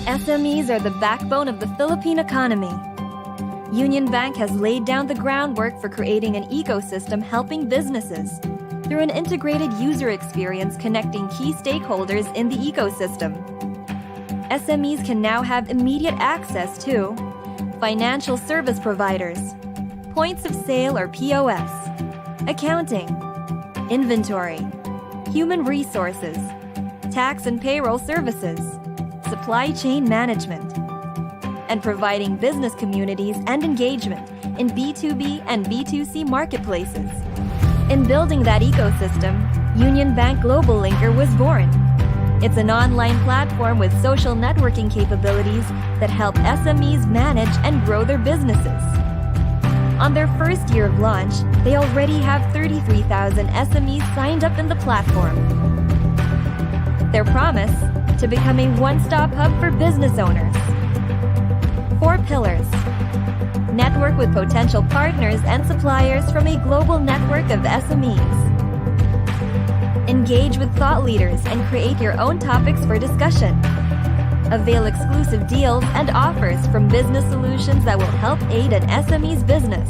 SMEs are the backbone of the Philippine economy. Unionbank has laid down the groundwork for creating an ecosystem helping businesses through an integrated user experience connecting key stakeholders in the ecosystem. SMEs can now have immediate access to financial service providers, points of sale or POS, accounting, inventory, human resources, tax and payroll services, supply chain management, and providing business communities and engagement in B2B and B2C marketplaces. In building that ecosystem, Unionbank Globallinker was born. It's an online platform with social networking capabilities that help SMEs manage and grow their businesses. On their first year of launch, they already have 33,000 SMEs signed up in the platform. Their promise: to become a one-stop hub for business owners. 4 pillars. Network with potential partners and suppliers from a global network of SMEs. Engage with thought leaders and create your own topics for discussion. Avail exclusive deals and offers from business solutions that will help aid an SME's business.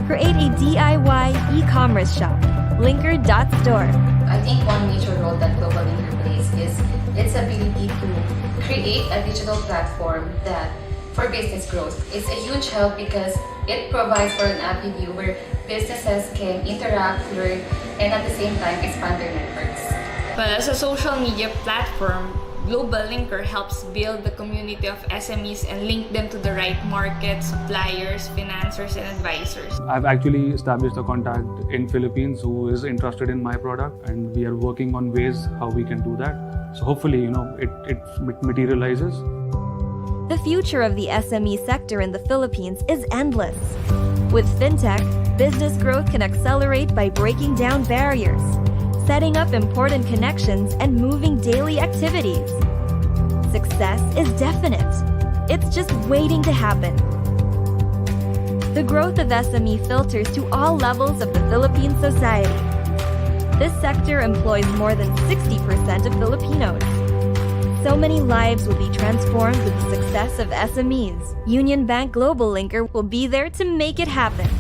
Create a DIY e-commerce shop, linker.store. I think one major role that Globallinker plays is its ability to create a digital platform that for business growth. It's a huge help because it provides for an avenue where businesses can interact, learn, and at the same time expand their networks. Well, as a social media platform, Globallinker helps build the community of SMEs and link them to the right markets, suppliers, financiers, and advisors. I've actually established a contact in Philippines who is interested in my product, and we are working on ways how we can do that. So hopefully, it materializes. The future of the SME sector in the Philippines is endless. With fintech, business growth can accelerate by breaking down barriers, setting up important connections, and moving daily activities. Success is definite. It's just waiting to happen. The growth of SME filters to all levels of the Philippine society. This sector employs more than 60% of Filipinos. So many lives will be transformed with the success of SMEs. Unionbank Globallinker will be there to make it happen.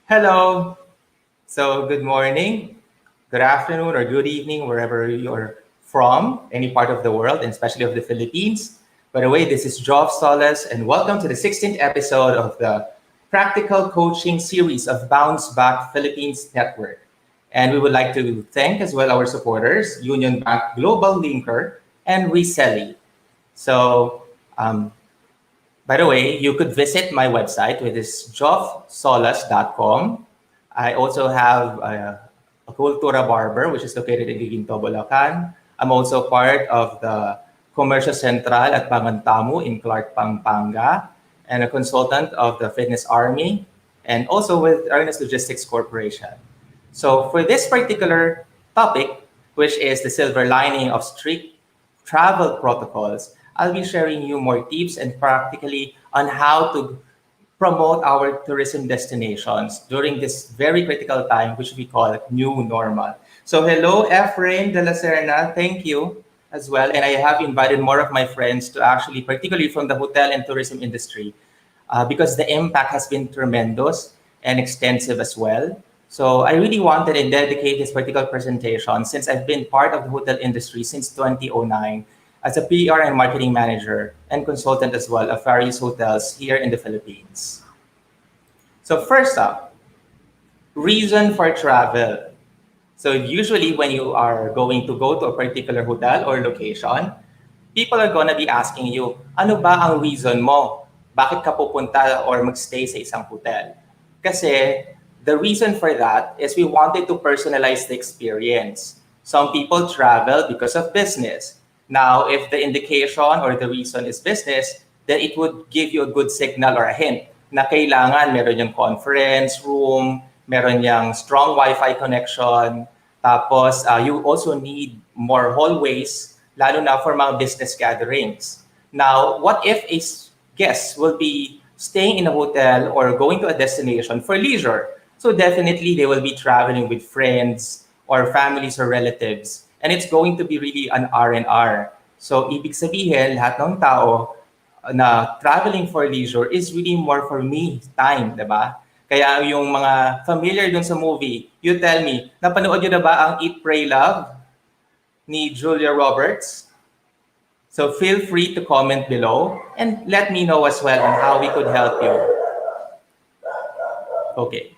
Hello. So good morning, good afternoon, or good evening, wherever you're from, any part of the world, and especially of the Philippines. By the way, this is Jeoff Solas, and welcome to the 16th episode of the Practical Coaching Series of Bounce Back Philippines Network. And we would like to thank as well our supporters, Unionbank Globallinker and Resellee. So, by the way, you could visit my website, which is jeoffsolas.com. I also have a Cultura Barber, which is located in Guiguinto, Bulacan. I'm also part of the Comercio Central at Pangantamu in Clark, Pampanga, and a consultant of the Fitness Army, and also with Ernest Logistics Corporation. So for this particular topic, which is the silver lining of strict travel protocols, I'll be sharing you more tips and practically on how to promote our tourism destinations during this very critical time, which we call new normal. So hello, Efrain de la Serna. Thank you as well. And I have invited more of my friends to actually, particularly from the hotel and tourism industry, because the impact has been tremendous and extensive as well. So I really wanted and dedicate this particular presentation since I've been part of the hotel industry since 2009 as a PR and marketing manager and consultant as well of various hotels here in the Philippines. So first up, reason for travel. So usually when you are going to go to a particular hotel or location, people are gonna be asking you, ano ba ang reason mo? Bakit ka pupunta or magstay sa isang hotel? Kasi the reason for that is we wanted to personalize the experience. Some people travel because of business. Now, if the indication or the reason is business, then it would give you a good signal or a hint na kailangan meron yung conference room, meron yung strong Wi-Fi connection, tapos you also need more hallways, lalo na for mga business gatherings. Now, what if a guest will be staying in a hotel or going to a destination for leisure? So definitely they will be traveling with friends or families or relatives. And it's going to be really an R&R. So ibig sabihin, lahat ng tao na traveling for leisure is really more for me time, di ba? Kaya yung mga familiar dun sa movie, you tell me, napanood nyo na ba ang Eat, Pray, Love ni Julia Roberts? So feel free to comment below and let me know as well on how we could help you. Okay.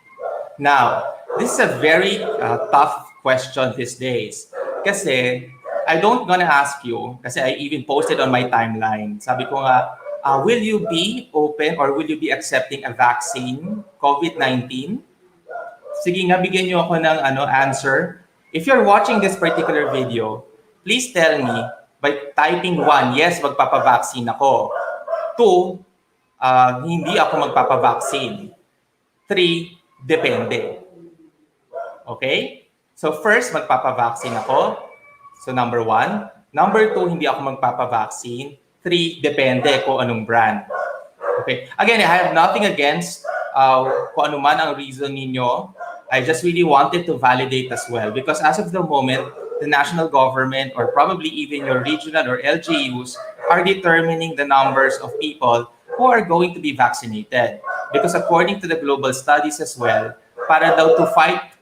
Now, this is a very tough question these days. Kasi I don't gonna ask you, kasi I even posted on my timeline. Sabi ko nga, will you be open or will you be accepting a vaccine, COVID-19? Sige nga, bigyan niyo ako ng answer. If you're watching this particular video, please tell me by typing 1, yes, magpapavaccine ako. 2, hindi ako magpapavaccine. 3, depende. Okay? So first, magpapavaccine ako. So number 1. Number 2, hindi ako magpapavaccine. 3, depende kung anong brand. Okay. Again, I have nothing against kung ano man ang reason ninyo. I just really wanted to validate as well because as of the moment, the national government or probably even your regional or LGUs are determining the numbers of people who are going to be vaccinated. Because according to the global studies as well, para daw to fight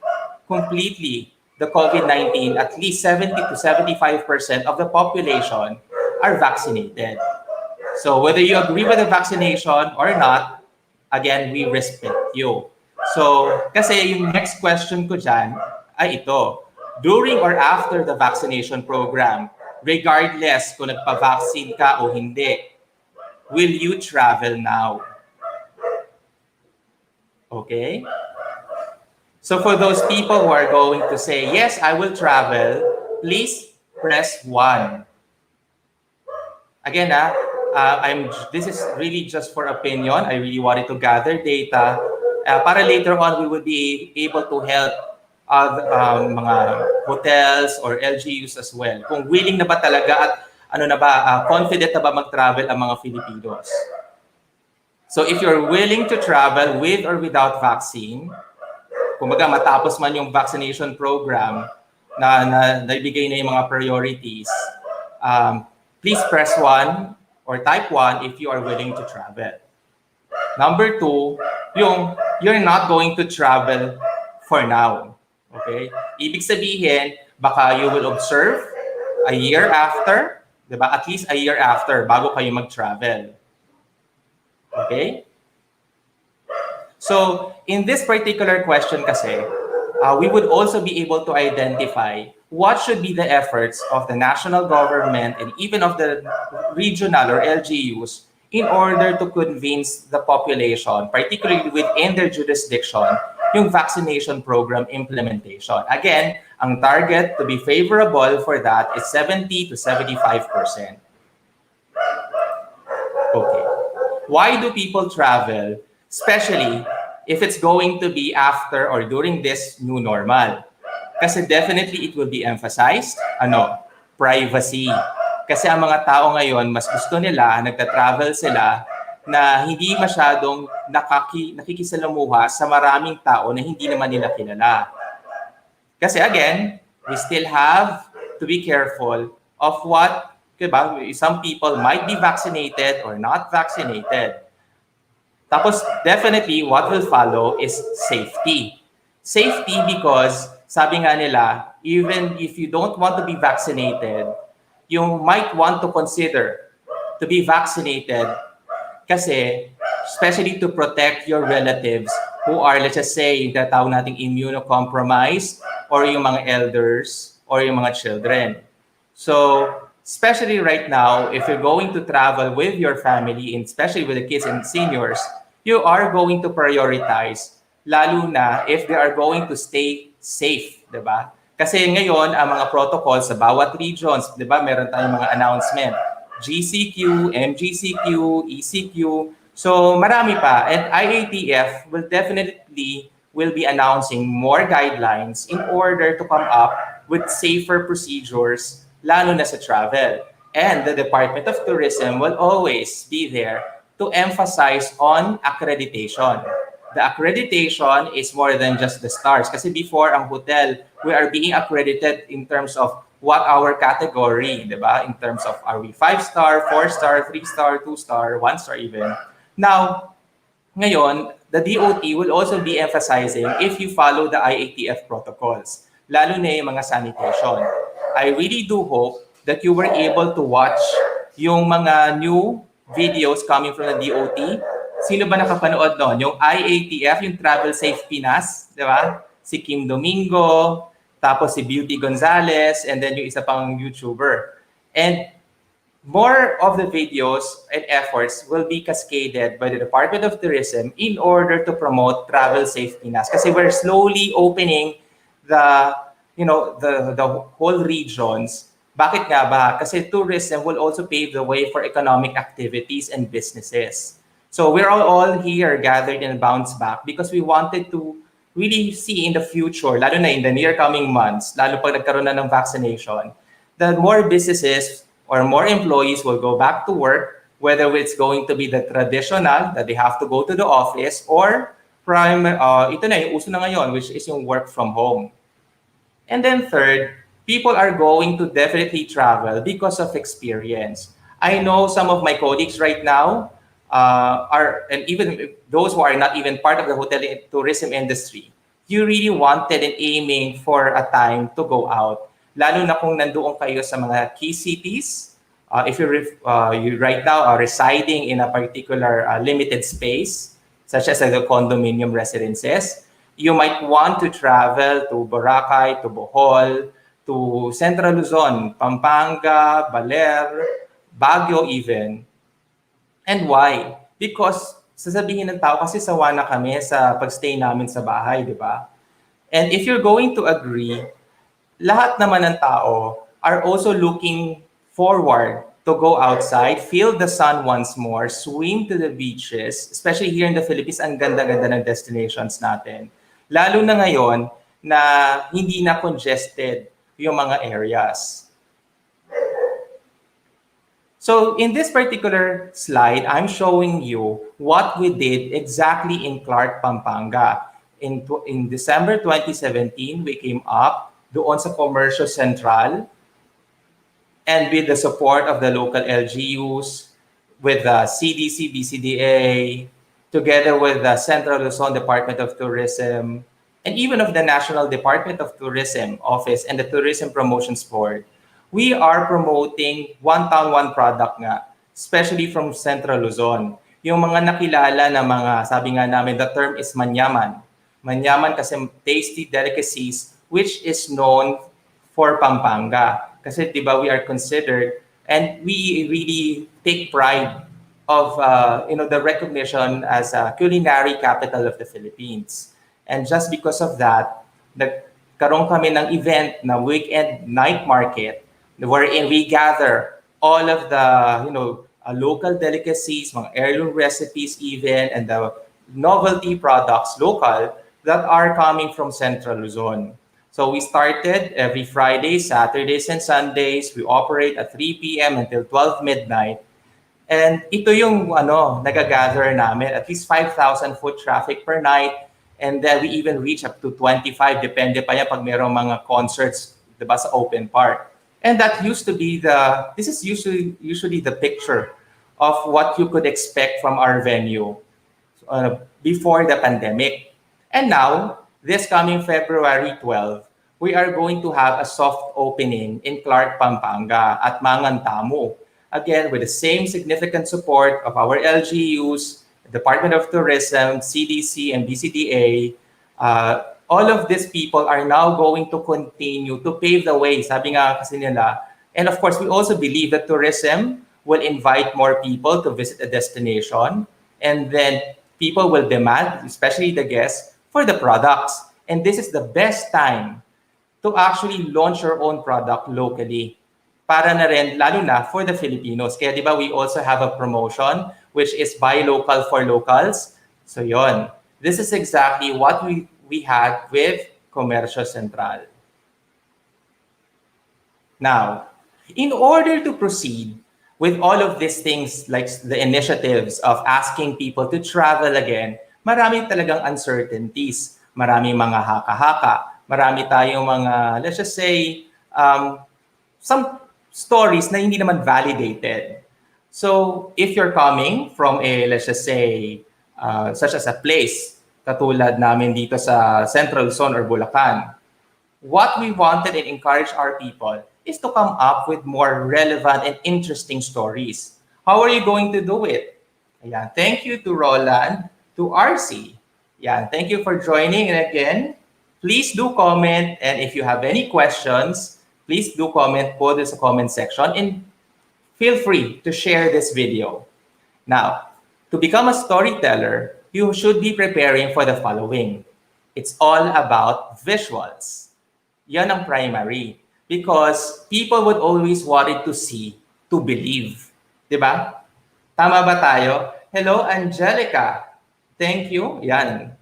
completely the COVID-19, at least 70 to 75% of the population are vaccinated. So whether you agree with the vaccination or not, again, we respect you. So, kasi yung next question ko dyan ay ito. During or after the vaccination program, regardless kung nagpa-vaccine ka o hindi, will you travel now? Okay? So for those people who are going to say, yes, I will travel, please press 1. Again, this is really just for opinion. I really wanted to gather data para later on we will be able to help mga hotels or LGUs as well. Kung willing na ba talaga at confident na ba mag-travel ang mga Filipinos. So if you're willing to travel with or without vaccine, kumbaga matapos man yung vaccination program na naibigay na yung mga priorities, please press 1 or type 1 if you are willing to travel. Number 2, yung you're not going to travel for now. Okay? Ibig sabihin, baka you will observe a year after, diba? At least a year after bago kayo mag-travel. Okay? So, in this particular question kasi, we would also be able to identify what should be the efforts of the national government and even of the regional or LGUs in order to convince the population, particularly within their jurisdiction, yung vaccination program implementation. Again, ang target to be favorable for that is 70 to 75%. Okay. Why do people travel? Especially if it's going to be after or during this new normal. Kasi definitely it will be emphasized, privacy. Kasi ang mga tao ngayon, mas gusto nila, nagta-travel sila, na hindi masyadong nakikisalamuha sa maraming tao na hindi naman nila kilala. Kasi again, we still have to be careful of what, diba? Some people might be vaccinated or not vaccinated. Tapos definitely what will follow is safety. Safety because sabi nga nila, even if you don't want to be vaccinated, you might want to consider to be vaccinated kasi especially to protect your relatives who are, let's just say, the tawag nating immunocompromised or yung mga elders or yung mga children. So, especially right now, if you're going to travel with your family, and especially with the kids and seniors, you are going to prioritize, lalo na if they are going to stay safe, di ba? Kasi ngayon, ang mga protocols sa bawat regions, di ba, meron tayong mga announcement. GCQ, MGCQ, ECQ. So marami pa. And IATF will definitely be announcing more guidelines in order to come up with safer procedures, lalo na sa travel. And the Department of Tourism will always be there to emphasize on accreditation. The accreditation is more than just the stars. Kasi before, ang hotel, we are being accredited in terms of what our category, di ba? In terms of, are we 5-star, 4-star, 3-star, 2-star, 1-star even. Now, ngayon, the DOT will also be emphasizing if you follow the IATF protocols, lalo na yung mga sanitation. I really do hope that you were able to watch yung mga new videos coming from the DOT. Sino ba nakapanood nun? Yung IATF, yung Travel Safe Pinas, di ba? Si Kim Domingo, tapos si Beauty Gonzalez, and then yung isa pang YouTuber. And more of the videos and efforts will be cascaded by the Department of Tourism in order to promote Travel Safe Pinas. Kasi we're slowly opening the whole regions. Bakit nga ba? Kasi tourism will also pave the way for economic activities and businesses. So we're all here gathered and bounce back because we wanted to really see in the future, lalo na in the near coming months, lalo pag nagkaroon na ng vaccination, that more businesses or more employees will go back to work, whether it's going to be the traditional, that they have to go to the office, or ito na yung uso na ngayon, which is yung work from home. And then third, people are going to definitely travel because of experience. I know some of my colleagues right now, and even those who are not even part of the hotel and tourism industry, you really wanted and aiming for a time to go out. Lalo na kung nandoon kayo sa mga key cities, if you right now are residing in a particular limited space, such as the condominium residences, you might want to travel to Boracay, to Bohol, to Central Luzon, Pampanga, Baler, Baguio even. And why? Because sasabihin ng tao, kasi sawa na kami sa pagstay namin sa bahay, di ba? And if you're going to agree, lahat naman ng tao are also looking forward to go outside, feel the sun once more, swim to the beaches, especially here in the Philippines, ang ganda-ganda ng destinations natin. Lalo na ngayon na hindi na congested yung mga areas. So in this particular slide, I'm showing you what we did exactly in Clark, Pampanga. In December 2017, we came up doon sa Commercial Central, and with the support of the local LGUs, with the CDC, BCDA, together with the Central Luzon Department of Tourism, and even of the National Department of Tourism Office and the Tourism Promotions Board, we are promoting one town, one product nga, especially from Central Luzon. Yung mga nakilala na mga, sabi nga namin, the term is manyaman. Manyaman kasi tasty delicacies which is known for Pampanga. Kasi diba we are considered, and we really take pride of the recognition as a culinary capital of the Philippines. And just because of that, nagkaroon kami ng event na weekend night market, wherein we gather all of the local delicacies, mga heirloom recipes even, and the novelty products local that are coming from Central Luzon. So we started every Friday, Saturdays, and Sundays. We operate at 3 p.m. until 12 midnight. And ito yung nagagather namin, at least 5,000 foot traffic per night. And then we even reach up to 25, depende pa yan pag mayroong mga concerts, diba, sa open park. And that used to be this is usually the picture of what you could expect from our venue before the pandemic. And now, this coming February 12, we are going to have a soft opening in Clark, Pampanga at Mangantamu. Again, with the same significant support of our LGUs, Department of Tourism, CDC, and BCDA. All of these people are now going to continue to pave the way, sabi nga kasi nila. And of course, we also believe that tourism will invite more people to visit a destination. And then people will demand, especially the guests, for the products. And this is the best time to actually launch your own product locally. Para na rin, lalo na for the Filipinos. Kaya di ba, we also have a promotion which is buy local for locals. So yon. This is exactly what we had with Comercio Central. Now, in order to proceed with all of these things, like the initiatives of asking people to travel again, marami talagang uncertainties. Marami mga haka-haka. Marami tayong mga, let's just say, some stories na hindi naman validated. So, if you're coming from a, let's just say, such as a place, katulad namin dito sa Central Zone or Bulacan, what we wanted and encouraged our people is to come up with more relevant and interesting stories. How are you going to do it? Ayan, thank you to Roland, to RC. Ayan, thank you for joining. And again, please do comment. And if you have any questions, please do comment po sa comment section and feel free to share this video. Now, to become a storyteller, you should be preparing for the following. It's all about visuals. Yan ang primary. Because people would always want to see, to believe. Diba? Tama ba tayo? Hello, Angelica. Thank you. Yan.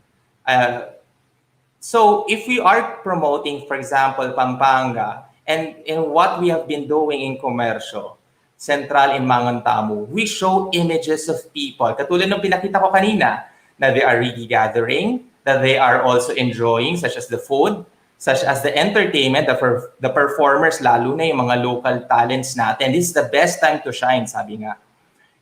So if we are promoting, for example, Pampanga, and in what we have been doing in Comercio Central in Mangantamu, we show images of people. Katulad ng pinakita ko kanina, that they are really gathering, that they are also enjoying, such as the food, such as the entertainment, the performers, lalo na yung mga local talents natin. This is the best time to shine, sabi nga.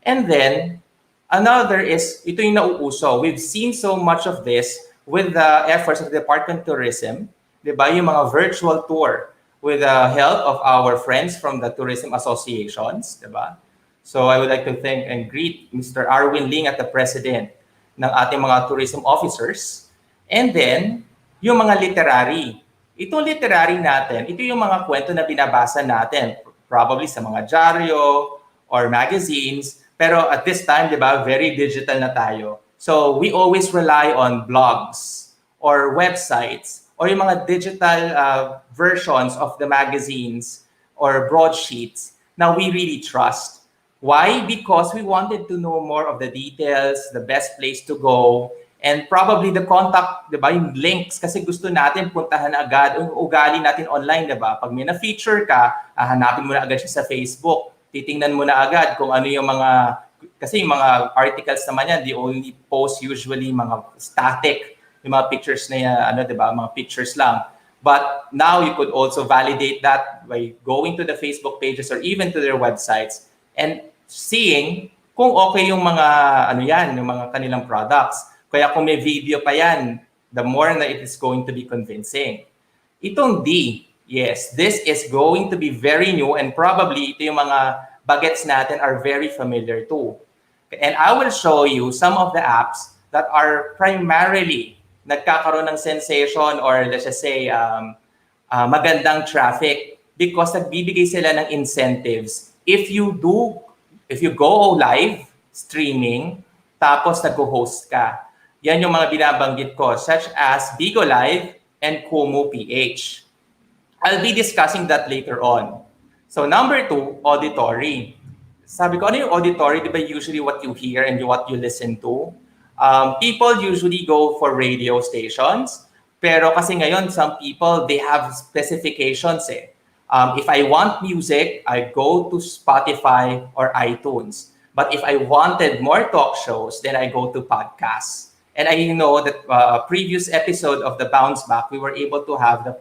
And then, another is, ito yung nauuso. We've seen so much of this with the efforts of the Department of Tourism, di ba? Yung mga virtual tour with the help of our friends from the tourism associations, di ba? So I would like to thank and greet Mr. Arwin Ling at the President ng ating mga tourism officers. And then, yung mga literary. Itong literary natin, ito yung mga kwento na binabasa natin, probably sa mga dyaryo or magazines. Pero at this time, di ba, very digital na tayo. So we always rely on blogs or websites or yung mga digital versions of the magazines or broadsheets na we really trust. Why? Because we wanted to know more of the details, the best place to go, and probably the contact, di ba, yung links, kasi gusto natin puntahan agad, yung ugali natin online, di ba? Pag may na-feature ka, hanapin mo na agad siya sa Facebook. Titingnan mo na agad kung ano yung mga, kasi yung mga articles naman yan, they only post usually mga static, yung mga pictures na yan, ano, di ba? Mga pictures lang. But now you could also validate that by going to the Facebook pages or even to their websites and seeing kung okay yung mga, ano yan, yung mga kanilang products. Kaya kung may video pa yan, the more na it is going to be convincing. Itong D, yes, this is going to be very new and probably ito yung mga bagets natin are very familiar too. And I will show you some of the apps that are primarily nagkakaroon ng sensation or let's just say magandang traffic because nagbibigay sila ng incentives. If you go live streaming, tapos nag-host ka. Yan yung mga binabanggit ko, such as Bigo Live and Kumu PH. I'll be discussing that later on. So number 2, auditory. Sabi ko, ano yung auditory? Di ba usually what you hear and what you listen to? People usually go for radio stations, Pero kasi ngayon, some people, they have specifications eh. If I want music, I go to Spotify or iTunes. But if I wanted more talk shows, then I go to podcasts. And I know that previous episode of the Bounce Back, we were able to have the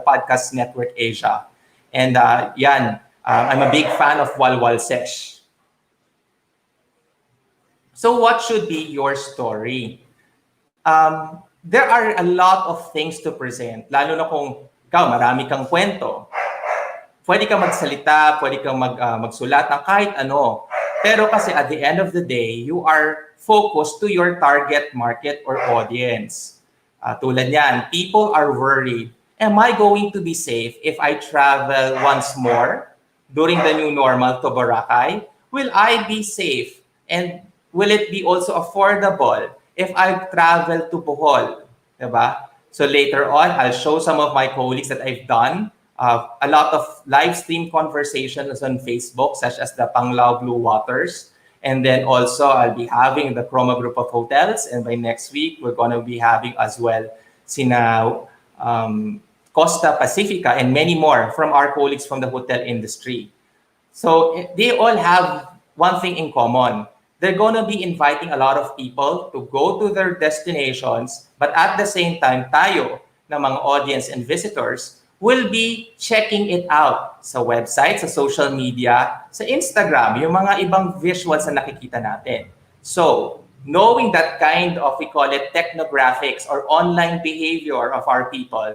Podcast Network Asia. And I'm a big fan of Walwal Sesh. So what should be your story? There are a lot of things to present, lalo na kung ikaw, marami kang kwento. Pwede kang magsalita, pwede kang magsulat ng kahit ano. Pero kasi at the end of the day, you are focused to your target market or audience. Tulad yan, people are worried. Am I going to be safe if I travel once more during the new normal to Boracay? Will I be safe? And will it be also affordable if I travel to Bohol? Diba? So later on, I'll show some of my colleagues that I've done a lot of live stream conversations on Facebook, such as the Panglao Blue Waters. And then also I'll be having the Chroma Group of Hotels. And by next week, we're going to be having as well sina Costa Pacifica and many more from our colleagues from the hotel industry. So they all have one thing in common. They're going to be inviting a lot of people to go to their destinations, but at the same time, tayo, na mga audience and visitors, will be checking it out sa website, sa social media, sa Instagram, yung mga ibang visuals na nakikita natin. So, knowing that kind of, we call it technographics or online behavior of our people,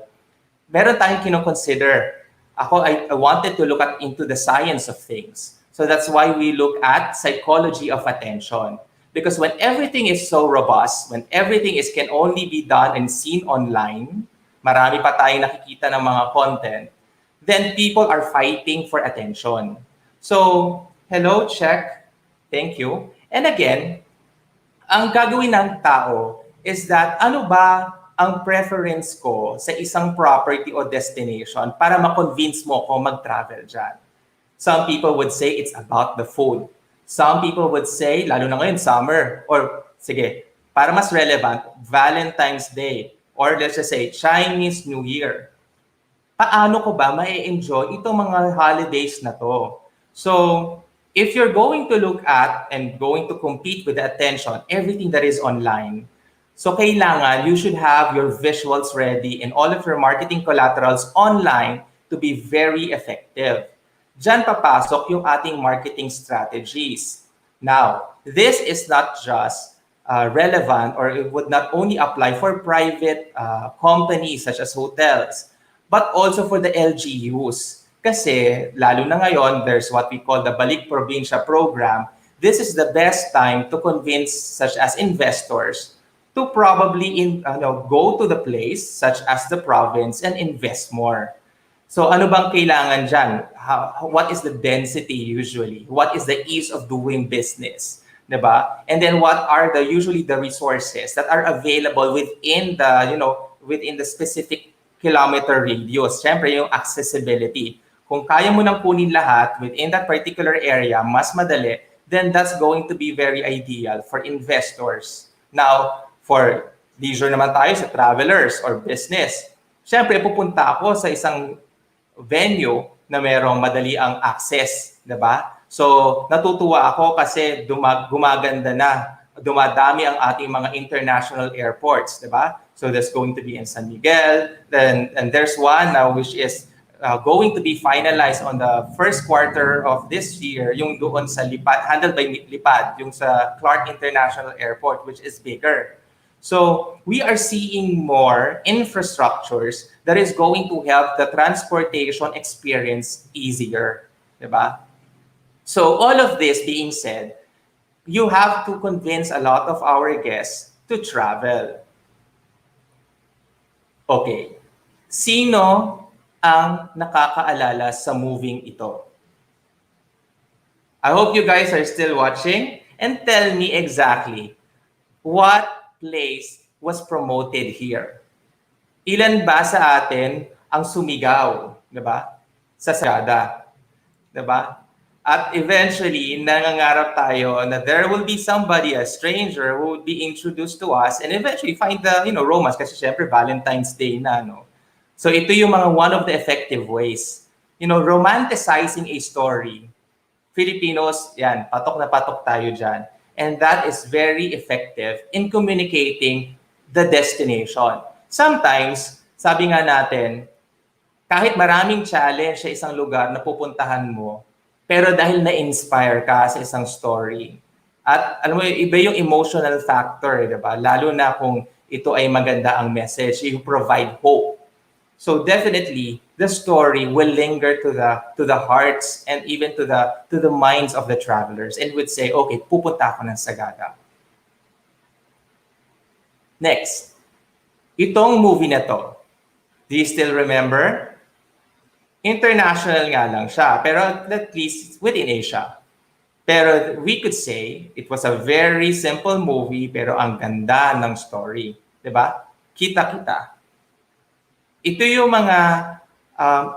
meron tayong kinoconsider. I wanted to look into the science of things. So that's why we look at psychology of attention. Because when everything is so robust, when everything can only be done and seen online, marami pa tayong nakikita ng mga content, then people are fighting for attention. So, hello, check. Thank you. And again, ang gagawin ng tao is that ano ba ang preference ko sa isang property o destination para ma-convince mo ko mag-travel dyan. Some people would say it's about the food. Some people would say, lalo na ngayon, summer, or sige, para mas relevant, Valentine's Day, or let's just say, Chinese New Year. Paano ko ba ma-enjoy itong mga holidays na to? So, if you're going to look at and going to compete with the attention, everything that is online, so kailangan you should have your visuals ready and all of your marketing collaterals online to be very effective. Diyan papasok yung ating marketing strategies. Now, this is not just relevant, or it would not only apply for private companies such as hotels, but also for the LGUs. Kasi lalo na ngayon, there's what we call the Balik Probinsya program. This is the best time to convince such as investors to probably go to the place such as the province and invest more. So ano bang kailangan dyan? What is the density usually? What is the ease of doing business? Diba? And then what are usually the resources that are available within the specific kilometer radius? Siyempre yung accessibility. Kung kaya mo nang kunin lahat within that particular area, mas madali, then that's going to be very ideal for investors. Now, for leisure naman tayo sa travelers or business, siyempre pupunta ako sa isang venue na merong madali ang access, diba? So, natutuwa ako kasi gumaganda na, dumadami ang ating mga international airports, diba? So, there's going to be in San Miguel, and there's one now which is going to be finalized on the first quarter of this year, yung doon sa Lipad, handled by Lipad, yung sa Clark International Airport, which is bigger. So we are seeing more infrastructures that is going to help the transportation experience easier, diba? So all of this being said, you have to convince a lot of our guests to travel. Okay, sino ang nakakaalala sa moving ito? I hope you guys are still watching and tell me exactly what place was promoted here. Ilan ba sa atin ang sumigaw, 'di ba? Sa sagada, 'di ba? At eventually, nangangarap tayo na there will be somebody, a stranger, who would be introduced to us and eventually find the, romance kasi syempre Valentine's Day na, no? So ito yung mga one of the effective ways. Romanticizing a story. Filipinos, yan, patok na patok tayo dyan. And that is very effective in communicating the destination. Sometimes, sabi nga natin, kahit maraming challenge sa isang lugar na pupuntahan mo, pero dahil na-inspire ka sa isang story, at alam mo, iba yung emotional factor, di ba? Lalo na kung ito ay maganda ang message, you provide hope. So definitely, the story will linger to the hearts and even to the minds of the travelers and would say, okay, pupunta ako ng Sagada. Next, itong movie na to, do you still remember? International nga lang siya, pero at least within Asia. Pero we could say it was a very simple movie pero ang ganda ng story. Diba? Kita-kita. Ito yung mga,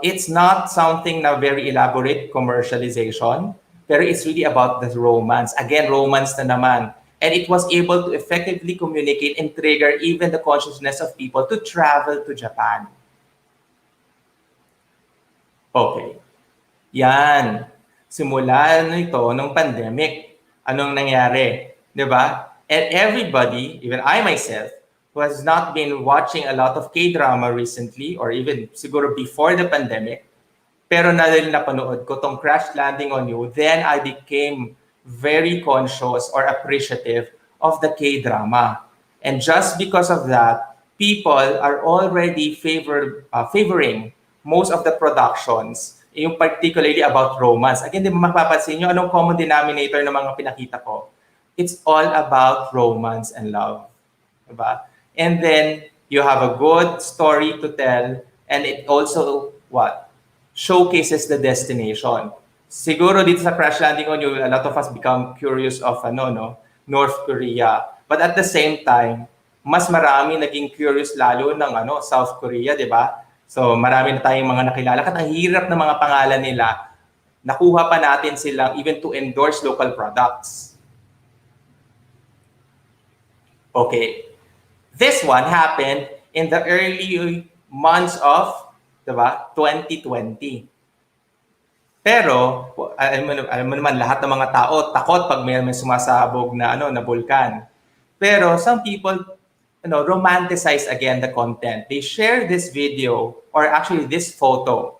it's not something na very elaborate commercialization, pero it's really about the romance. Again, romance na naman. And it was able to effectively communicate and trigger even the consciousness of people to travel to Japan. Okay. Yan. Simula nito nung pandemic. Anong nangyari? Diba? And everybody, even I myself, who has not been watching a lot of K-drama recently or even siguro before the pandemic, pero dahil napanood ko tong Crash Landing on You, then I became very conscious or appreciative of the K-drama. And just because of that, people are already favoring most of the productions, yung particularly about romance. Again, di ba mapapansin nyo, anong common denominator ng mga pinakita ko? It's all about romance and love. Diba? And then, you have a good story to tell, and it also, showcases the destination. Siguro dito sa Crash Landing on You, a lot of us become curious of North Korea. But at the same time, mas marami naging curious lalo ng South Korea, di ba? So marami na tayong mga nakilala. At ang hirap ng mga pangalan nila, nakuha pa natin silang even to endorse local products. Okay. This one happened in the early months of 2020. Pero, alam mo naman, lahat ng mga tao takot pag may sumasabog na na bulkan. Pero some people romanticize again the content. They share this video or actually this photo.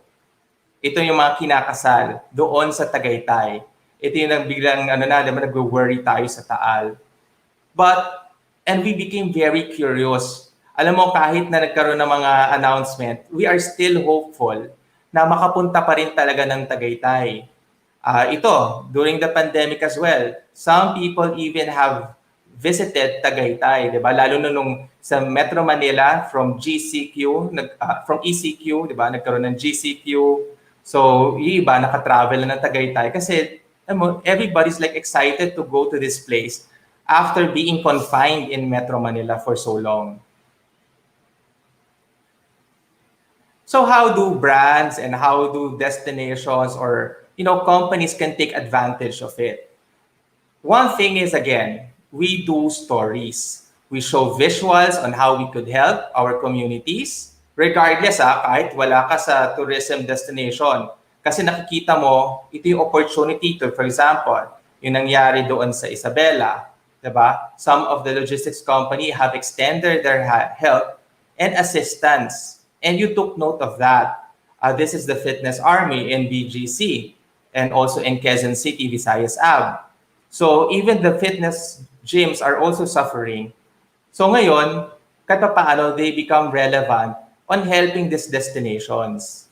Ito yung mga kinakasal doon sa Tagaytay. Ito yung biglang nag-worry tayo sa Taal. And we became very curious. Alam mo, kahit na nagkaroon ng mga announcement, we are still hopeful na makapunta pa rin talaga ng Tagaytay. Ito, during the pandemic as well, some people even have visited Tagaytay, 'di ba? Lalo na nung sa Metro Manila from from ECQ, 'di ba? Nagkaroon ng GCQ. So, yung iba naka-travel na ng Tagaytay kasi everybody's like excited to go to this place after being confined in Metro Manila for so long. So how do brands and how do destinations or companies can take advantage of it? One thing is, again, we do stories. We show visuals on how we could help our communities, regardless kahit wala ka sa tourism destination. Kasi nakikita mo, ito yung opportunity to, for example, yung nangyari doon sa Isabela, diba? Some of the logistics company have extended their help and assistance. And you took note of that. This is the Fitness Army in BGC and also in Quezon City, Visayas AB. So even the fitness gyms are also suffering. So ngayon, kahit paano they become relevant on helping these destinations.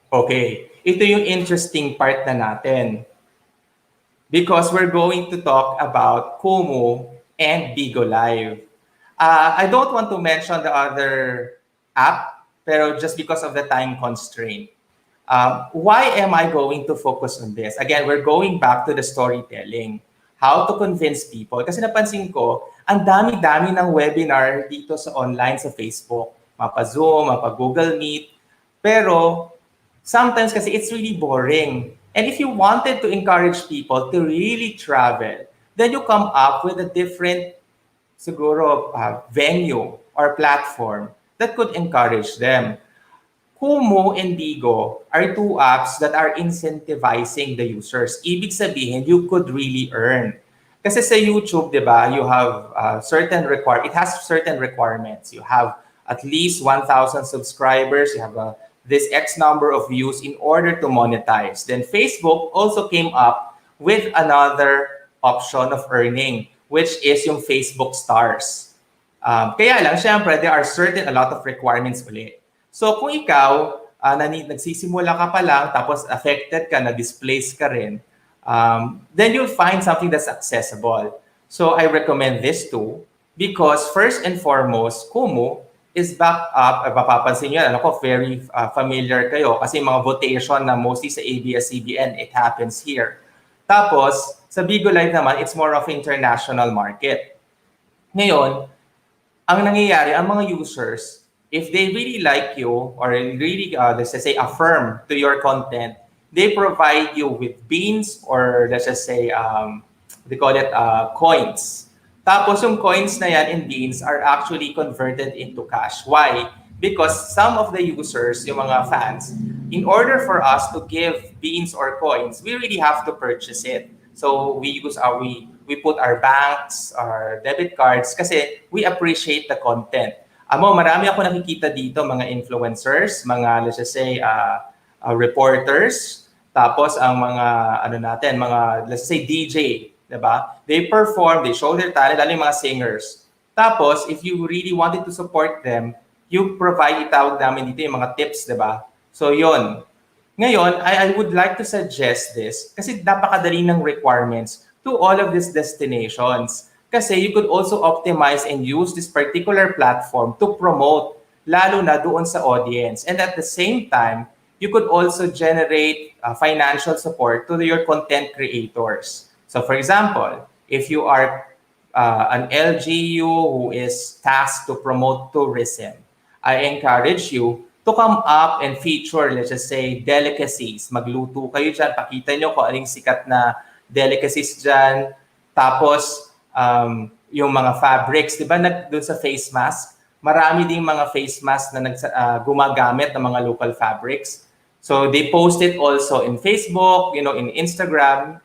Okay, ito yung interesting part na natin. Because we're going to talk about Kumu and Bigo Live. I don't want to mention the other app, pero just because of the time constraint. Why am I going to focus on this? Again, we're going back to the storytelling. How to convince people. Kasi napansin ko, ang dami-dami ng webinar dito sa online, sa Facebook. Mapa-Zoom, mapa-Google Meet. Pero sometimes kasi it's really boring. And if you wanted to encourage people to really travel, then you come up with a different siguro venue or platform that could encourage them. Kumu and Bigo are two apps that are incentivizing the users. Ibig sabihin, you could really earn. Kasi sa YouTube, di ba, you have it has certain requirements. You have at least 1,000 subscribers, you have this X number of views in order to monetize. Then Facebook also came up with another option of earning, which is yung Facebook stars. Kaya lang, syempre, there are a lot of requirements ulit. So kung ikaw, nagsisimula ka pa lang, tapos affected ka, na-displace ka rin, then you'll find something that's accessible. So I recommend this too, because first and foremost, Kumu is backed up, mapapansin nyo, very familiar kayo, kasi mga votation na mostly sa ABS-CBN, it happens here. Tapos, sa Bigo Live naman, it's more of international market. Ngayon, ang nangyayari, ang mga users, if they really like you or really, let's just say, affirm to your content, they provide you with beans or let's just say, they call it coins. Tapos yung coins na yan and beans are actually converted into cash. Why? Because some of the users, yung mga fans, in order for us to give beans or coins, we really have to purchase it. So we put our banks, our debit cards kasi we appreciate the content. Marami ako nakikita dito, mga influencers, mga let's just say reporters, tapos ang mga mga let's say DJ, 'di ba? They perform, they show their talent, lalo yung mga singers. Tapos if you really wanted to support them, you provide, itawag namin dito yung mga tips, 'di ba? So 'yon. Ngayon, I would like to suggest this kasi napakadali ng requirements to all of these destinations. Kasi you could also optimize and use this particular platform to promote, lalo na doon sa audience. And at the same time, you could also generate financial support to your content creators. So for example, if you are an LGU who is tasked to promote tourism, I encourage you to come up and feature, let's just say, delicacies. Magluto kayo dyan, pakita nyo kung anong sikat na delicacies dyan. Tapos, yung mga fabrics, di ba doon sa face mask, marami ding mga face mask na gumagamit ng mga local fabrics. So they post it also in Facebook, in Instagram.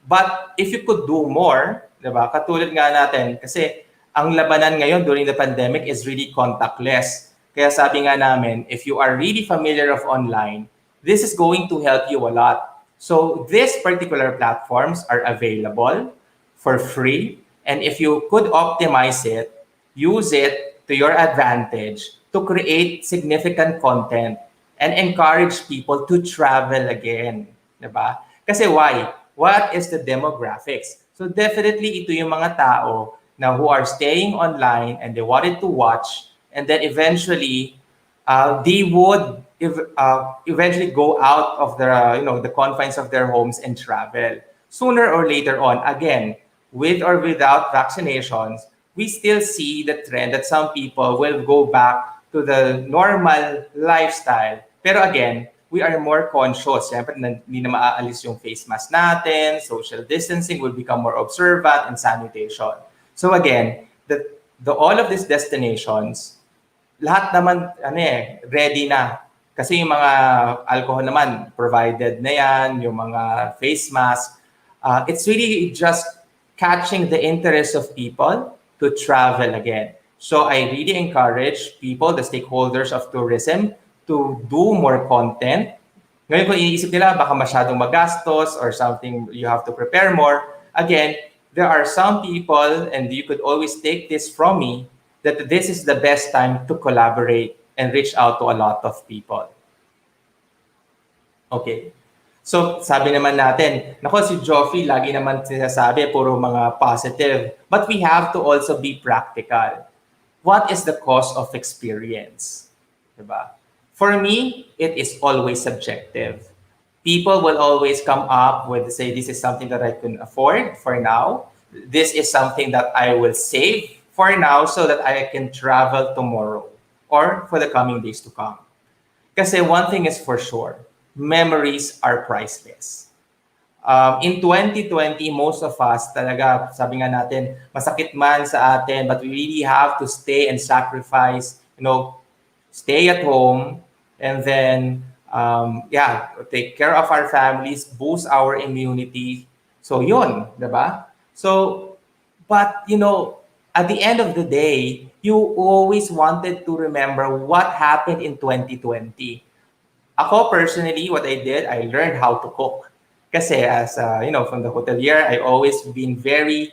But if you could do more, di ba? Katulad nga natin, kasi ang labanan ngayon during the pandemic is really contactless. Kaya sabi nga namin, if you are really familiar of online, this is going to help you a lot. So these particular platforms are available for free. And if you could optimize it, use it to your advantage to create significant content and encourage people to travel again. Diba? Kasi why? What is the demographics? So definitely ito yung mga tao na who are staying online and they wanted to watch, and then eventually they would eventually go out of the confines of their homes and travel. Sooner or later on, again, with or without vaccinations, we still see the trend that some people will go back to the normal lifestyle. Pero again, we are more conscious. Siyempre, hindi na maaalis yung face mask natin, social distancing will become more observant, and sanitation. So again, all of these destinations, lahat naman ready na. Kasi yung mga alcohol naman, provided na yan, yung mga face mask. It's really just catching the interest of people to travel again. So I really encourage people, the stakeholders of tourism, to do more content. Ngayon kung iniisip nila, baka masyadong magastos or something, you have to prepare more. Again, there are some people, and you could always take this from me, that this is the best time to collaborate and reach out to a lot of people. Okay. So, sabi naman natin, si Joffy, lagi naman sinasabi, puro mga positive. But we have to also be practical. What is the cost of experience? Diba? For me, it is always subjective. People will always come up with, say, this is something that I can afford for now. This is something that I will save for now so that I can travel tomorrow or for the coming days to come. Kasi one thing is for sure, memories are priceless. In 2020, most of us talaga, sabi nga natin, masakit man sa atin, but we really have to stay and sacrifice, stay at home, and then, take care of our families, boost our immunity. So yun, diba? So, but, at the end of the day, you always wanted to remember what happened in 2020. Ako personally, what I did, I learned how to cook. Kasi as from the hotelier, I always been very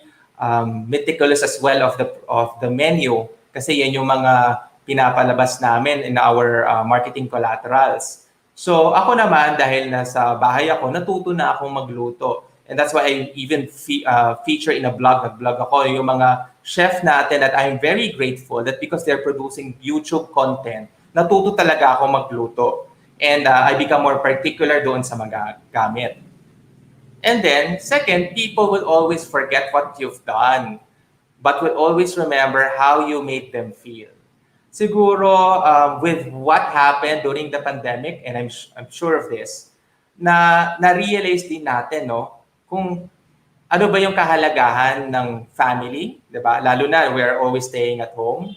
meticulous as well of the menu. Kasi yan yung mga pinapalabas namin in our marketing collaterals. So ako naman, dahil nasa bahay ako, natuto na akong magluto. And that's why I even feature in a blog. Nag-blog ako yung mga chef natin that I'm very grateful that because they're producing YouTube content, natuto talaga ako magluto. And I become more particular doon sa mga gamit. And then, second, people will always forget what you've done, but will always remember how you made them feel. Siguro, with what happened during the pandemic, and I'm sure of this, na-realize din natin, kung ano ba yung kahalagahan ng family, di ba? Lalo na, we are always staying at home.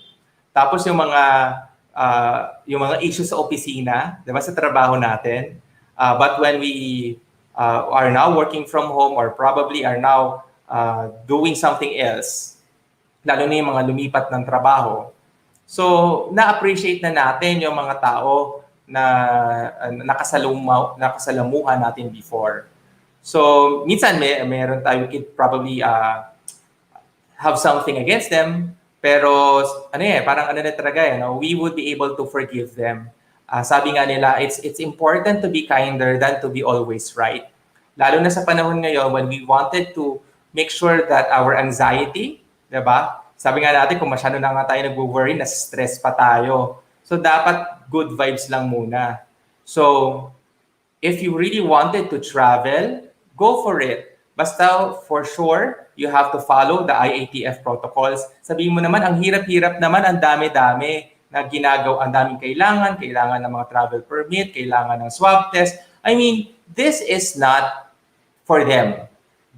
Tapos yung mga issues sa opisina, di ba, sa trabaho natin. But when we are now working from home or probably are now doing something else, lalo na yung mga lumipat ng trabaho. So, na-appreciate na natin yung mga tao na nakasalamuhan natin before. So, minsan meron tayo, we could probably have something against them, pero parang na talaga, we would be able to forgive them. Sabi nga nila, it's important to be kinder than to be always right. Lalo na sa panahon ngayon when we wanted to make sure that our anxiety, diba? Sabi nga natin, kung masyado na nga tayo nag-worry, na-stress pa tayo. So dapat good vibes lang muna. So if you really wanted to travel, go for it. Basta for sure, you have to follow the IATF protocols. Sabihin mo naman, ang hirap-hirap naman, ang dami-dami na ginagawa, ang daming kailangan ng mga travel permit, kailangan ng swab test. I mean, this is not for them.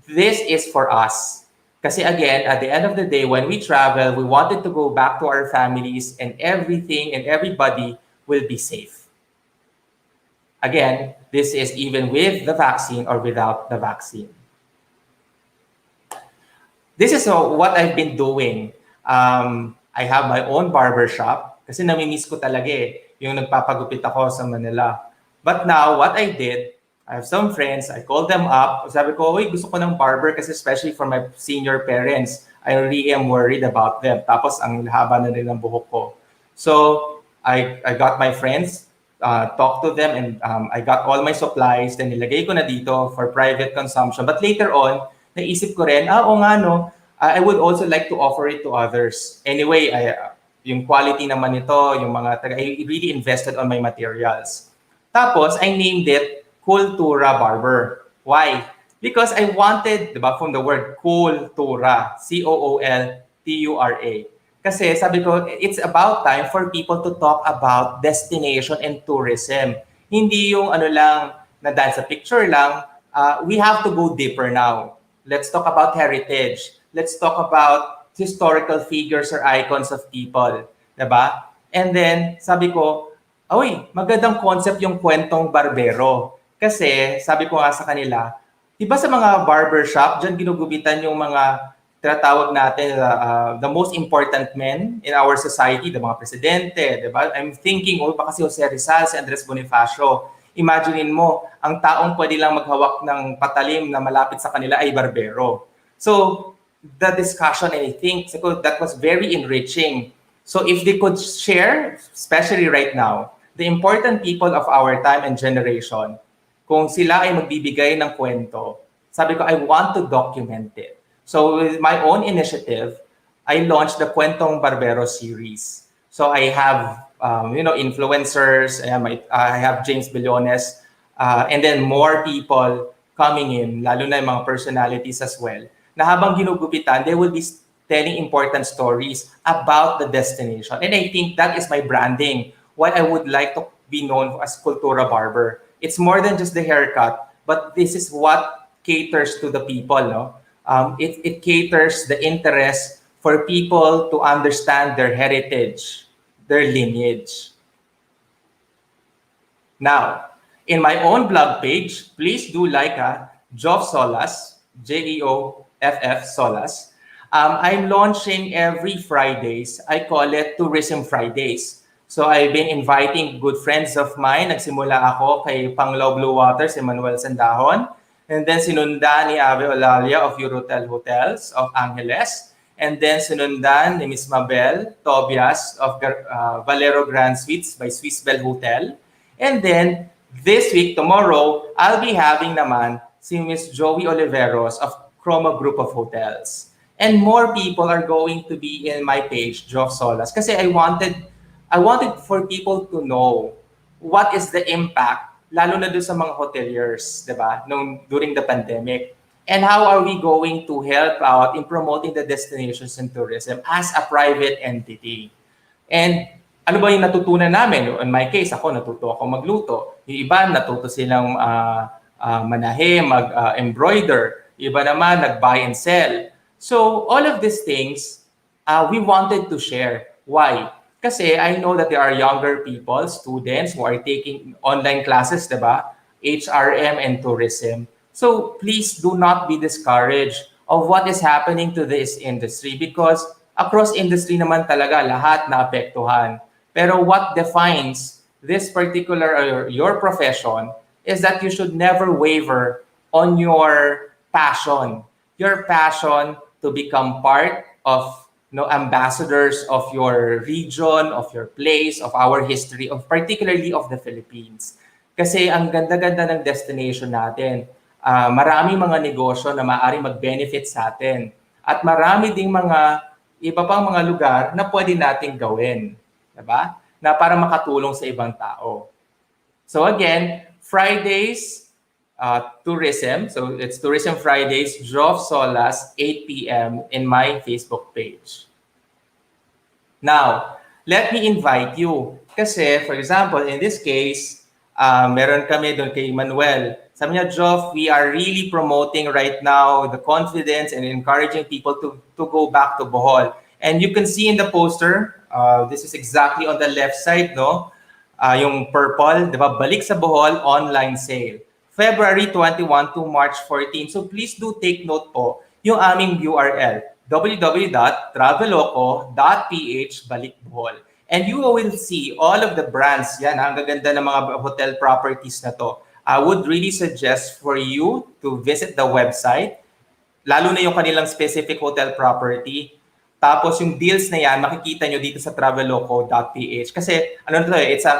This is for us. Kasi again, at the end of the day, when we travel, we wanted to go back to our families and everything and everybody will be safe. Again, this is even with the vaccine or without the vaccine. This is what I've been doing. I have my own barbershop kasi namimiss ko talaga yung nagpapagupit ako sa Manila. But now, what I did, I have some friends, I called them up. Sabi ko, gusto ko ng barber kasi especially for my senior parents, I really am worried about them. Tapos ang haba na rin ng buhok ko. So, I got my friends, talked to them, and I got all my supplies. Then nilagay ko na dito for private consumption. But later on, naisip ko rin, I would also like to offer it to others. Anyway, yung quality naman nito, I really invested on my materials. Tapos, I named it Kultura Barber. Why? Because I wanted, diba, from the word Kultura, C-O-O-L-T-U-R-A. Kasi sabi ko, it's about time for people to talk about destination and tourism. Hindi yung lang, na dahil sa picture lang, we have to go deeper now. Let's talk about heritage. Let's talk about historical figures or icons of people. Diba? And then, sabi ko, magandang concept yung kwentong barbero. Kasi, sabi ko nga sa kanila, diba sa mga barbershop, dyan ginugubitan yung mga tinatawag natin, the most important men in our society, the mga presidente, diba? I'm thinking, baka si Jose Rizal, si Andres Bonifacio. Imaginein mo, ang taong pwede lang maghawak ng patalim na malapit sa kanila ay barbero. So, the discussion, and I think that was very enriching. So, if they could share, especially right now, the important people of our time and generation, kung sila ay magbibigay ng kwento, sabi ko, I want to document it. So with my own initiative, I launched the Kwentong Barbero series. So I have, influencers, I have James Billones, and then more people coming in, lalo na yung mga personalities as well, na habang ginugupitan, they will be telling important stories about the destination. And I think that is my branding, what I would like to be known as Kultura Barber. It's more than just the haircut, but this is what caters to the people, no? It caters the interest for people to understand their heritage, their lineage. Now, in my own blog page, please do like Jeoff Solas, Jeoff Solas. I'm launching every Fridays. I call it Tourism Fridays. So I've been inviting good friends of mine. Nagsimula ako kay Panglao Blue Waters, Emmanuel Sandahon. And then sinundan ni Ave Olalia of Eurotel Hotels of Angeles. And then sinundan ni Miss Mabel Tobias of Valero Grand Suites by Swiss Bell Hotel. And then this week, tomorrow, I'll be having naman si Miss Joey Oliveros of Chroma Group of Hotels. And more people are going to be in my page, Jeoff Solas, kasi I wanted for people to know what is the impact, lalo na doon sa mga hoteliers, di ba, during the pandemic. And how are we going to help out in promoting the destinations and tourism as a private entity? And ano ba yung natutunan namin? In my case, natuto ako magluto. Yung iba, natuto silang manahe, mag-embroider. Yung iba naman, nag-buy and sell. So, all of these things, we wanted to share. Why? Kasi I know that there are younger people, students who are taking online classes, diba? HRM and tourism. So, please do not be discouraged of what is happening to this industry because across industry naman talaga lahat naapektuhan. Pero what defines this particular your profession is that you should never waver on your passion. Your passion to become part of ambassadors of your region, of your place, of our history, of particularly of the Philippines. Kasi ang ganda-ganda ng destination natin. Maraming mga negosyo na maaari mag-benefit sa atin. At marami ding mga iba pang mga lugar na pwede nating gawin. Diba? Na para makatulong sa ibang tao. So again, Fridays, tourism. So it's Tourism Fridays, Jeoff Solas, 8 p.m. in my Facebook page. Now, let me invite you. Kasi, for example, in this case, meron kami doon kay Manuel. Sabi niya, Jeoff, we are really promoting right now the confidence and encouraging people to go back to Bohol. And you can see in the poster, this is exactly on the left side, no? Yung purple, di ba? Balik sa Bohol, online sale. February 21 to March 14. So please do take note po yung aming URL, www.traveloco.ph/balikbohol. And you will see all of the brands. Yan, ang gaganda ng mga hotel properties na to. I would really suggest for you to visit the website, lalo na yung kanilang specific hotel property. Tapos yung deals na yan, makikita nyo dito sa traveloco.ph. Kasi it's a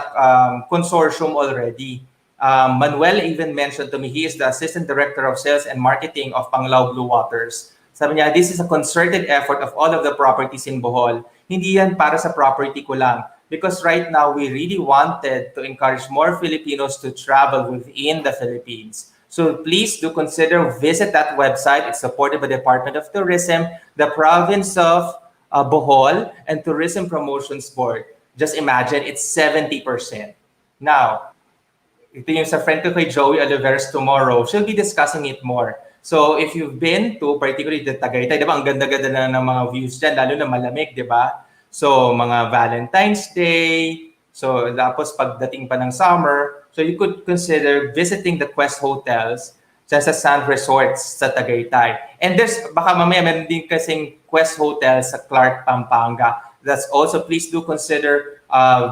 consortium already. Manuel even mentioned to me, he is the Assistant Director of Sales and Marketing of Panglao Blue Waters. Sabi niya, this is a concerted effort of all of the properties in Bohol. Hindi yan para sa property ko lang. Because right now, we really wanted to encourage more Filipinos to travel within the Philippines. So please do consider visit that website. It's supported by the Department of Tourism, the Province of Bohol, and Tourism Promotions Board. Just imagine, it's 70%. Now, ito yung sa friend ko kay Joey Oliveros tomorrow, she'll be discussing it more. So if you've been to particularly the Tagaytay, di ba, ang ganda-ganda na ng mga views dyan, lalo na malamig, di ba? So mga Valentine's Day, so tapos pagdating pa ng summer, so you could consider visiting the Quest Hotels sa Sand Resorts sa Tagaytay. And there's, baka mamaya meron din kasing Quest Hotels sa Clark, Pampanga. That's also, please do consider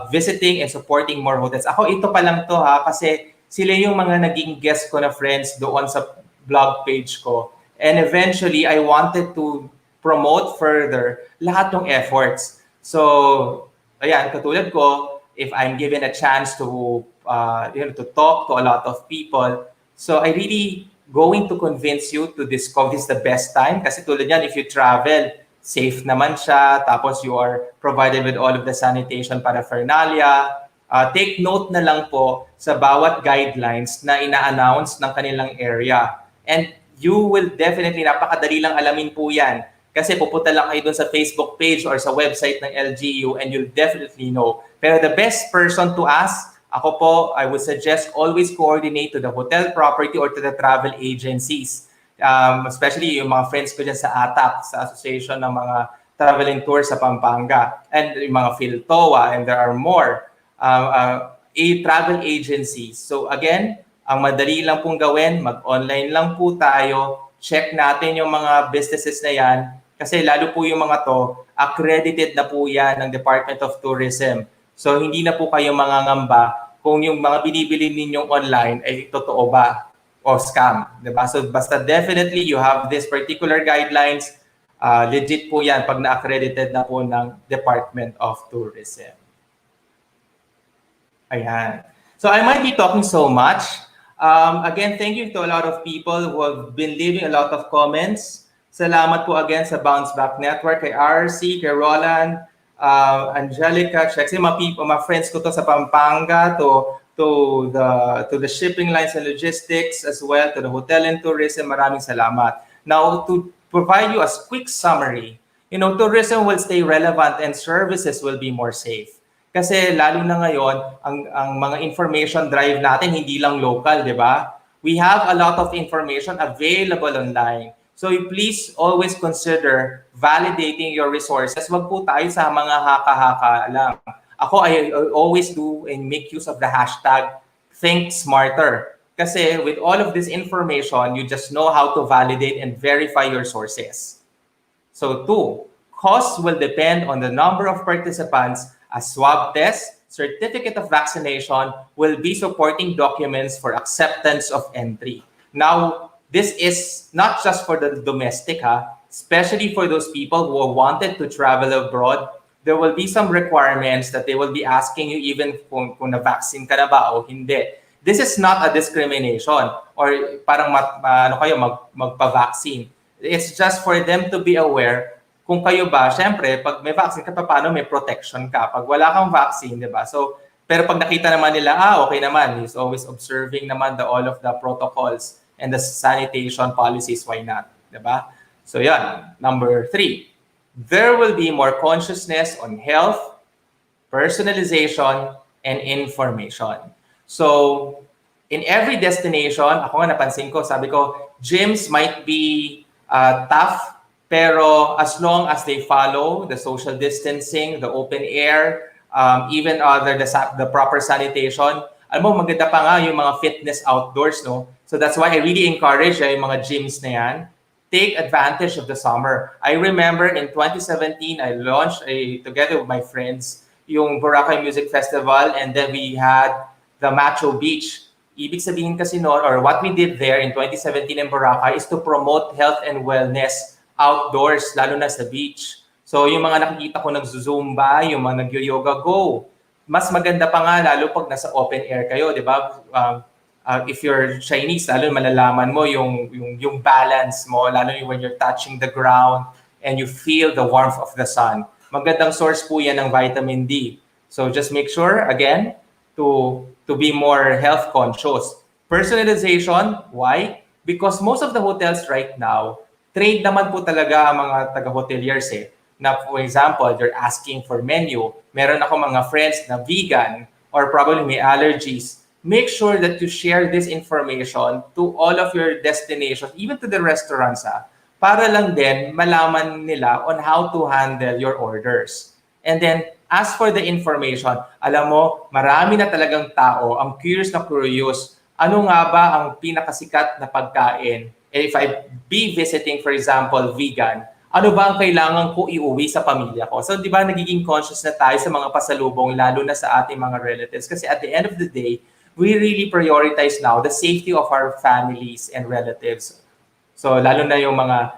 visiting and supporting more hotels. Ako, ito pa lang to kasi sila yung mga naging guest ko na friends doon sa blog page ko. And eventually, I wanted to promote further lahat ng efforts. So, ayan, katulad ko, if I'm given a chance to to talk to a lot of people, so I really going to convince you to discover this the best time. Kasi tulad yan, if you travel, safe naman siya, tapos you are provided with all of the sanitation paraphernalia. Take note na lang po sa bawat guidelines na ina-announce ng kanilang area. And you will definitely, napakadali lang alamin po yan. Kasi pupunta lang kayo dun sa Facebook page or sa website ng LGU and you'll definitely know. Pero the best person to ask Ako po, I would suggest always coordinate to the hotel property or to the travel agencies. Especially yung mga friends ko dyan sa ATAP, sa Association ng mga Travel and Tours sa Pampanga, and yung mga PhilToa, and there are more travel agencies. So again, ang madali lang pong gawin, mag-online lang po tayo, check natin yung mga businesses na yan, kasi lalo po yung mga to, accredited na po yan ng Department of Tourism. So hindi na po kayo mangangamba kung yung mga binibili ninyong online ay totoo ba o scam, diba? So basta definitely you have this particular guidelines, legit po yan pag na-accredited na po ng Department of Tourism. Ayan. So I might be talking so much. Again, thank you to a lot of people who have been leaving a lot of comments. Salamat po again sa Bounce Back Network, kay RC, kay Roland, Angelica, check mga friends ko to sa Pampanga, to the shipping lines and logistics as well, to the hotel and tourism. Maraming salamat. Now, to provide you a quick summary, tourism will stay relevant and services will be more safe. Kasi lalo na ngayon, ang mga information drive natin hindi lang local, di ba? We have a lot of information available online. So please always consider validating your resources. Wag po tayo sa mga haka-haka lang. Ako, I always do and make use of the hashtag Think Smarter. Kasi with all of this information, you just know how to validate and verify your sources. So 2, costs will depend on the number of participants. A swab test, certificate of vaccination will be supporting documents for acceptance of entry. Now, this is not just for the domestic, especially for those people who wanted to travel abroad. There will be some requirements that they will be asking you even kung na-vaccine ka na ba o hindi. This is not a discrimination or parang magpa-vaccine. It's just for them to be aware kung kayo ba, syempre, pag may vaccine ka, paano may protection ka? Pag wala kang vaccine, di ba? So, pero pag nakita naman nila, okay naman, he's always observing naman all of the protocols and the sanitation policies, why not? Di ba? So, yan. Number 3, there will be more consciousness on health, personalization, and information. So, in every destination, ako nga napansin ko, sabi ko, gyms might be tough, pero as long as they follow the social distancing, the open air, even the proper sanitation, alam mo, maganda pa nga yung mga fitness outdoors, no? So that's why I really encourage yung mga gyms na yan. Take advantage of the summer. I remember in 2017, I launched together with my friends, yung Boracay Music Festival, and then we had the Macho Beach. Ibig sabihin kasi noon, or what we did there in 2017 in Boracay is to promote health and wellness outdoors, lalo na sa beach. So yung mga nakikita ko nagzo-zumba, yung mga nag-yoga, go. Mas maganda pa nga lalo pag nasa open air kayo, di ba? If you're Chinese, lalo malalaman mo yung balance mo, lalo when you're touching the ground and you feel the warmth of the sun. Magandang source po yan ng vitamin D. So just make sure, again, to be more health conscious. Personalization, why? Because most of the hotels right now, trade naman po talaga ang mga taga-hoteliers na for example, they're asking for menu. Meron ako mga friends na vegan or probably may allergies. Make sure that you share this information to all of your destinations, even to the restaurants, para lang din malaman nila on how to handle your orders. And then, as for the information, alam mo, marami na talagang tao ang curious, ano nga ba ang pinakasikat na pagkain? If I be visiting, for example, vegan, ano ba ang kailangan ko iuwi sa pamilya ko? So, di ba, nagiging conscious na tayo sa mga pasalubong, lalo na sa ating mga relatives. Kasi at the end of the day, we really prioritize now the safety of our families and relatives. So, lalo na yung mga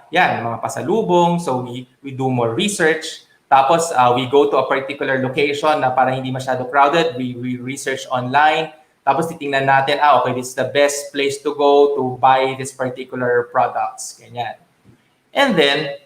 pasalubong. So, we do more research. Tapos, we go to a particular location na para hindi masyado crowded. We research online. Tapos titingnan natin, okay, this is the best place to go to buy this particular products. Ganyan. And then,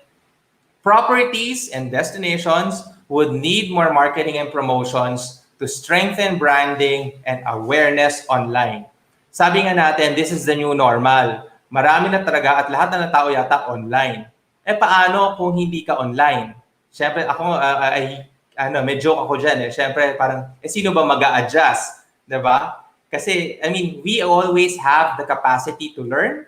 properties and destinations would need more marketing and promotions to strengthen branding and awareness online. Sabi nga natin, this is the new normal. Marami na talaga at lahat na tao yata online. Paano kung hindi ka online? Siyempre, ako, may joke ako dyan. Siyempre, parang, sino ba mag-a-adjust? Diba? Kasi, I mean, we always have the capacity to learn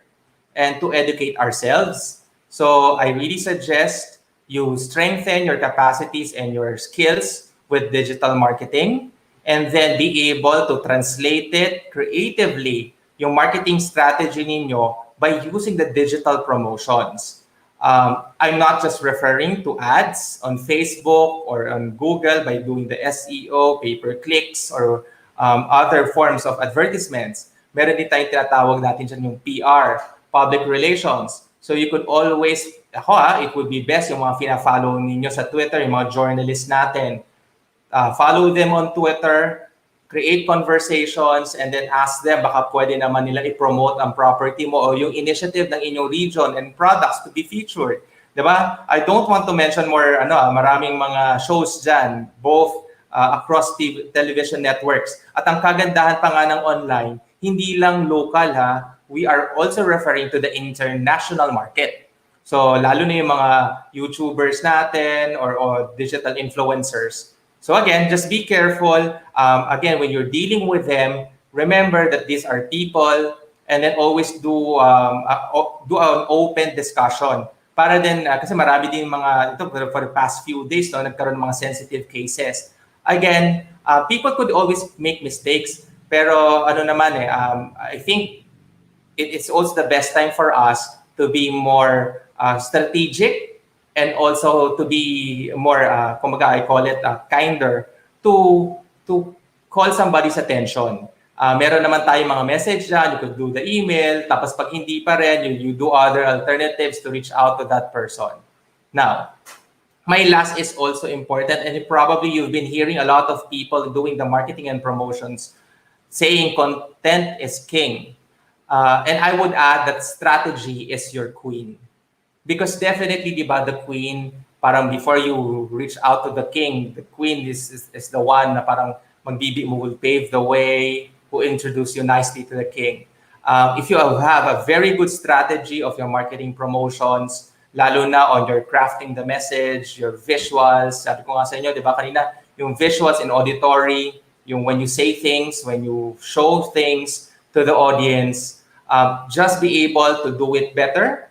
and to educate ourselves. So I really suggest you strengthen your capacities and your skills with digital marketing and then be able to translate it creatively, yung marketing strategy ninyo by using the digital promotions. I'm not just referring to ads on Facebook or on Google by doing the SEO, pay-per-clicks, or other forms of advertisements. Meron din tayong tinatawag natin dyan yung PR, public relations. So you could always, it would be best yung mga fina-follow ninyo sa Twitter, yung mga journalists natin. Follow them on Twitter, create conversations, and then ask them baka pwede naman nila i-promote ang property mo o yung initiative ng inyong region and products to be featured. Diba? I don't want to mention more, maraming mga shows dyan, both across television networks. At ang kagandahan pa nga ng online, hindi lang local we are also referring to the international market. So lalo na yung mga YouTubers natin or digital influencers. So again, just be careful. Again, when you're dealing with them, remember that these are people, and then always do an open discussion. Para din, kasi marami din mga, ito for the past few days, nagkaroon ng mga sensitive cases. Again, people could always make mistakes, pero I think it's also the best time for us to be more strategic and also to be more, I call it kinder, to call somebody's attention. Meron naman tayong mga message dyan, you could do the email, tapos pag hindi pa rin, you do other alternatives to reach out to that person. Now, my last is also important, and probably you've been hearing a lot of people doing the marketing and promotions saying content is king. And I would add that strategy is your queen. Because definitely, diba, the queen, parang before you reach out to the king, the queen is the one na parang will pave the way, who introduce you nicely to the king. If you have a very good strategy of your marketing promotions, lalo na on your crafting the message, your visuals, sabi ko nga sa inyo, diba kanina, yung visuals in auditory, yung when you say things, when you show things to the audience, just be able to do it better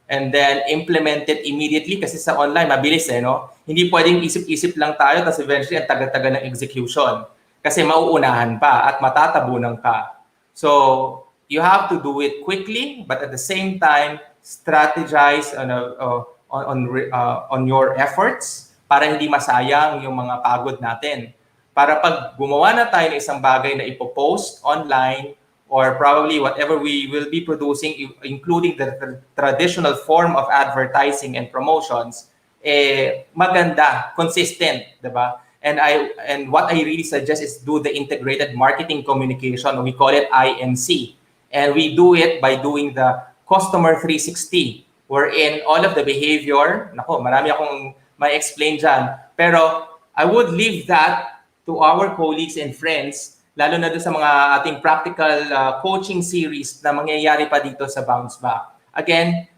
and then implement it immediately kasi sa online, mabilis no? Hindi pwedeng isip-isip lang tayo tapos eventually ang tagal-tagal ng execution kasi mauunahan pa at matatabunan ka. So, you have to do it quickly but at the same time, strategize on your efforts para hindi masayang yung mga pagod natin. Para pag gumawa na tayo ng isang bagay na ipopost online or probably whatever we will be producing, including the traditional form of advertising and promotions, maganda, consistent, diba? And what I really suggest is do the integrated marketing communication. We call it IMC. And we do it by doing the customer 360, wherein all of the behavior, marami akong may explain dyan. Pero I would leave that to our colleagues and friends, lalo na doon sa mga ating practical coaching series na mangyayari pa dito sa Bounce Back. Again,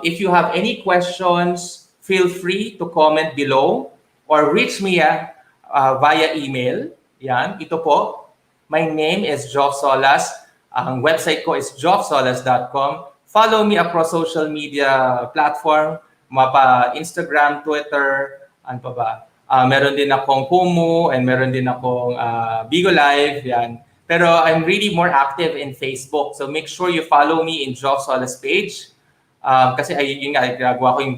if you have any questions, feel free to comment below or reach me via email. Yan, ito po. My name is Jeoff Solas. Ang website ko is jeoffsolas.com. Follow me across social media platform, mapa Instagram, Twitter, ano pa ba? Meron din akong Kumu and meron din akong Bigo Live, yan. Pero I'm really more active in Facebook. So make sure you follow me in Jeoff Solas page. Kasi yun nga, ginagawa ko yung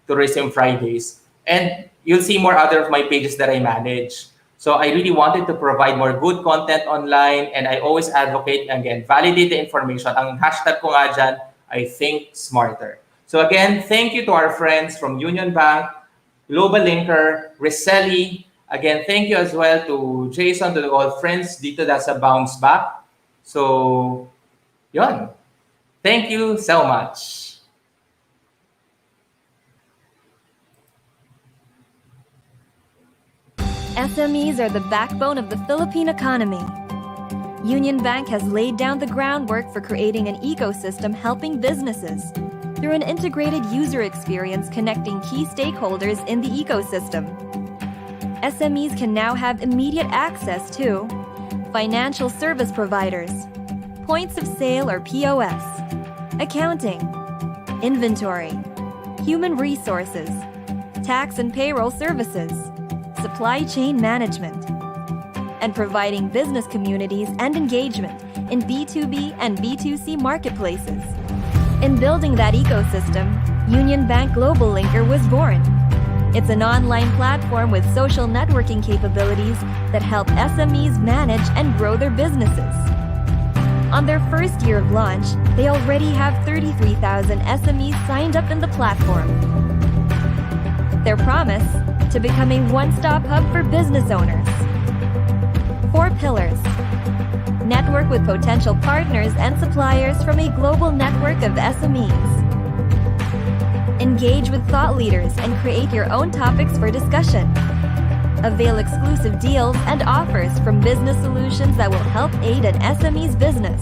Tourism Fridays. And you'll see more other of my pages that I manage. So I really wanted to provide more good content online and I always advocate, again, validate the information. Ang hashtag ko nga dyan, I think smarter. So again, thank you to our friends from Unionbank Globallinker, Resellee. Again, thank you as well to Jason, to all friends dito sa Bounce Back. So, yun. Thank you so much. SMEs are the backbone of the Philippine economy. Unionbank has laid down the groundwork for creating an ecosystem helping businesses through an integrated user experience connecting key stakeholders in the ecosystem. SMEs can now have immediate access to financial service providers, points of sale or POS, accounting, inventory, human resources, tax and payroll services, supply chain management, and providing business communities and engagement in B2B and B2C marketplaces. In building that ecosystem, Unionbank Globallinker was born. It's an online platform with social networking capabilities that help SMEs manage and grow their businesses. On their first year of launch, they already have 33,000 SMEs signed up in the platform. Their promise: to become a one-stop hub for business owners. 4 pillars. Network with potential partners and suppliers from a global network of SMEs. Engage with thought leaders and create your own topics for discussion. Avail exclusive deals and offers from business solutions that will help aid an SME's business.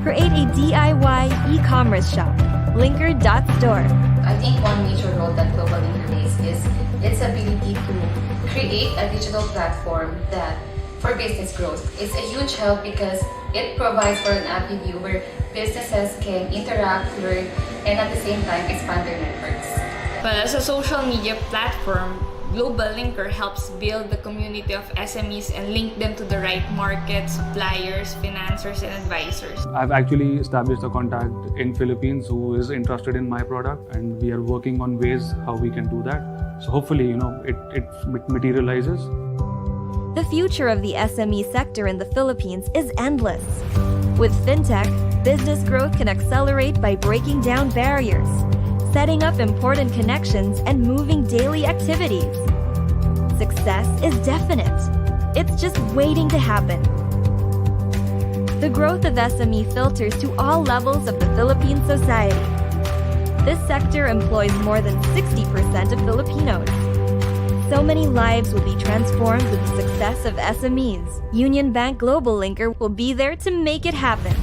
Create a DIY e-commerce shop, linker.store. I think one major role that Globallinker plays is its ability to create a digital platform that, for business growth, is a huge help because it provides for an avenue where businesses can interact, learn, and at the same time expand their networks. Well, as a social media platform, Globallinker helps build the community of SMEs and link them to the right markets, suppliers, financiers, and advisors. I've actually established a contact in Philippines who is interested in my product, and we are working on ways how we can do that. So hopefully, it materializes. The future of the SME sector in the Philippines is endless. With fintech, business growth can accelerate by breaking down barriers, setting up important connections, and moving daily activities. Success is definite. It's just waiting to happen. The growth of SME filters to all levels of the Philippine society. This sector employs more than 60% of Filipinos. So many lives will be transformed with the success of SMEs. Unionbank Globallinker will be there to make it happen.